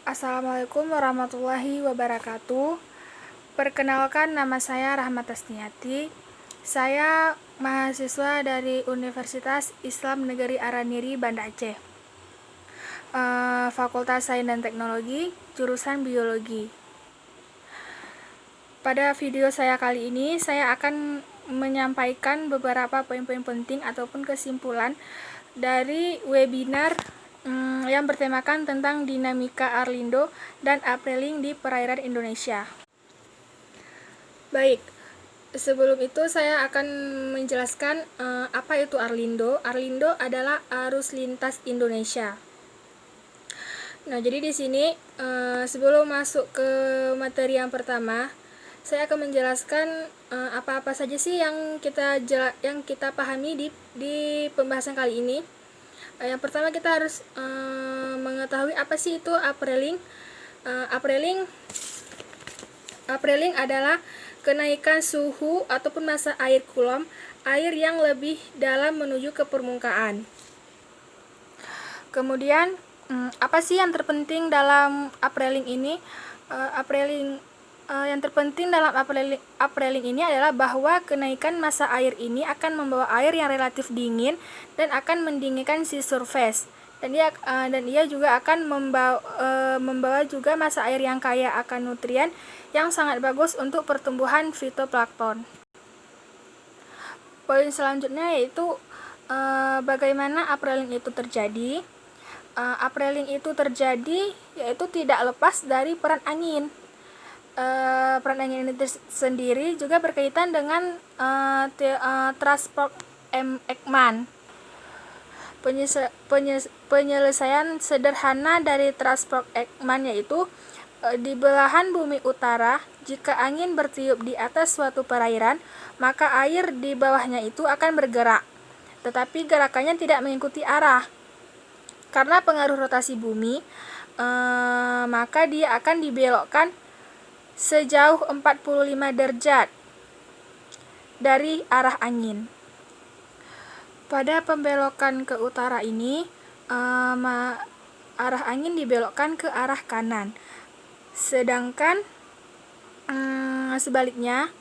Assalamualaikum warahmatullahi wabarakatuh. Perkenalkan, nama saya Rahmat Tasniati. Saya mahasiswa dari Universitas Islam Negeri Araniri, Banda Aceh. Fakultas Sains dan Teknologi, jurusan Biologi. Pada video saya kali ini, saya akan menyampaikan beberapa poin-poin penting ataupun kesimpulan dari webinar yang bertemakan tentang dinamika Arlindo dan upwelling di perairan Indonesia. Baik, sebelum itu saya akan menjelaskan apa itu Arlindo. Arlindo adalah arus lintas Indonesia. Nah, jadi di sini sebelum masuk ke materi yang pertama, saya akan menjelaskan apa-apa saja sih yang kita pahami di pembahasan kali ini. Yang pertama kita harus mengetahui apa sih itu upwelling. Upwelling adalah kenaikan suhu ataupun massa air kolom air yang lebih dalam menuju ke permukaan. Kemudian apa sih yang terpenting dalam upwelling ini? Yang terpenting dalam upwelling ini adalah bahwa kenaikan massa air ini akan membawa air yang relatif dingin dan akan mendinginkan sea surface. Dan ia juga akan membawa juga massa air yang kaya akan nutrien yang sangat bagus untuk pertumbuhan fitoplankton. Poin selanjutnya yaitu bagaimana upwelling itu terjadi. Upwelling itu terjadi yaitu tidak lepas dari peran angin. Peran angin ini sendiri juga berkaitan dengan transport Ekman. Penyelesaian sederhana dari transport Ekman yaitu di belahan bumi utara, jika angin bertiup di atas suatu perairan, maka air di bawahnya itu akan bergerak, tetapi gerakannya tidak mengikuti arah. Karena pengaruh rotasi bumi, maka dia akan dibelokkan sejauh 45 derajat dari arah angin. Pada pembelokan ke utara ini, arah angin dibelokkan ke arah kanan. Sedangkan sebaliknya,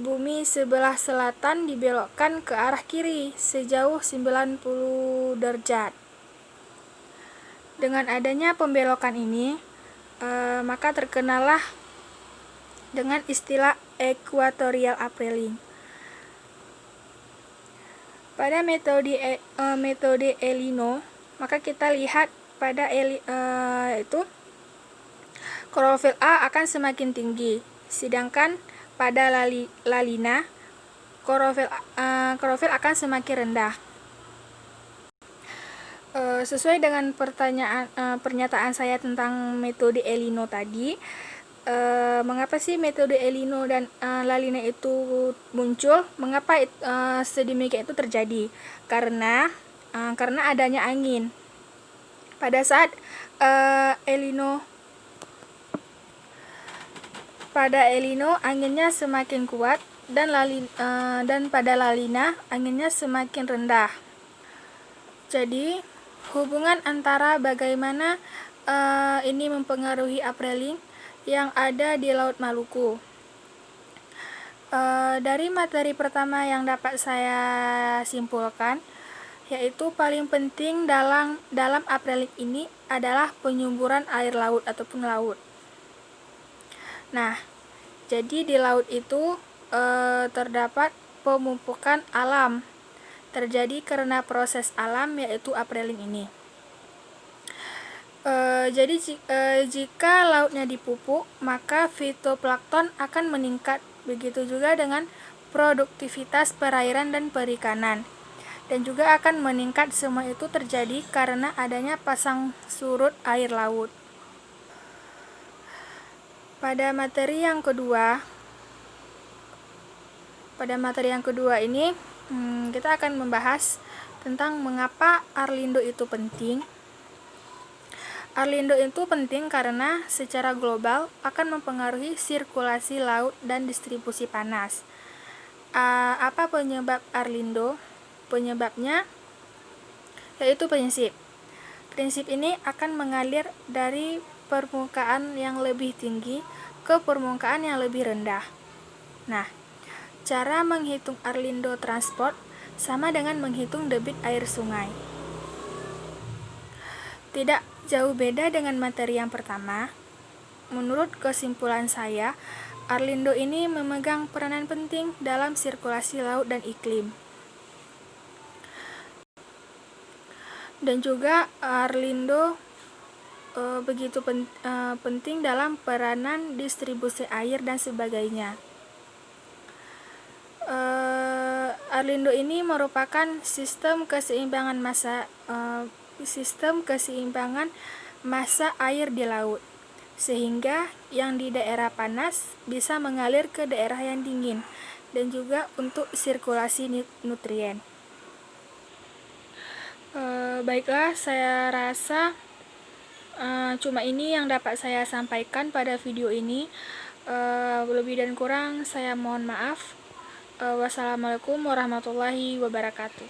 bumi sebelah selatan dibelokkan ke arah kiri sejauh 90 derajat. Dengan adanya pembelokan ini, maka terkenallah dengan istilah equatorial upwelling. Pada metode El Niño, maka kita lihat pada itu klorofil A akan semakin tinggi, sedangkan pada La Niña klorofil akan semakin rendah. Sesuai dengan pernyataan saya tentang metode El Niño tadi, mengapa sih metode El Niño dan La Niña itu muncul? Mengapa sedemikian itu terjadi? Karena adanya angin. Pada saat El Niño anginnya semakin kuat dan pada La Niña anginnya semakin rendah. Jadi hubungan antara bagaimana ini mempengaruhi upwelling yang ada di Laut Maluku. Dari materi pertama yang dapat saya simpulkan, yaitu paling penting dalam upwelling ini adalah penyumburan air laut ataupun laut. Nah, jadi di laut itu terdapat pemupukan alam terjadi karena proses alam yaitu upwelling ini. Jadi jika lautnya dipupuk, maka fitoplankton akan meningkat. Begitu juga dengan produktivitas perairan dan perikanan. Dan juga akan meningkat. Semua itu terjadi karena adanya pasang surut air laut. Pada materi yang kedua ini kita akan membahas tentang mengapa Arlindo itu penting. Arlindo itu penting karena secara global akan mempengaruhi sirkulasi laut dan distribusi panas. Apa penyebab Arlindo? Penyebabnya yaitu prinsip. Prinsip ini akan mengalir dari permukaan yang lebih tinggi ke permukaan yang lebih rendah. Nah, cara menghitung Arlindo Transport sama dengan menghitung debit air sungai. Tidak jauh beda dengan materi yang pertama. Menurut kesimpulan saya, Arlindo ini memegang peranan penting dalam sirkulasi laut dan iklim. Dan juga Arlindo begitu penting dalam peranan distribusi air dan sebagainya. Arlindo ini merupakan sistem keseimbangan massa air di laut, sehingga yang di daerah panas bisa mengalir ke daerah yang dingin, dan juga untuk sirkulasi nutrien. Baiklah, saya rasa cuma ini yang dapat saya sampaikan pada video ini. Lebih dan kurang saya mohon maaf. Wassalamualaikum warahmatullahi wabarakatuh.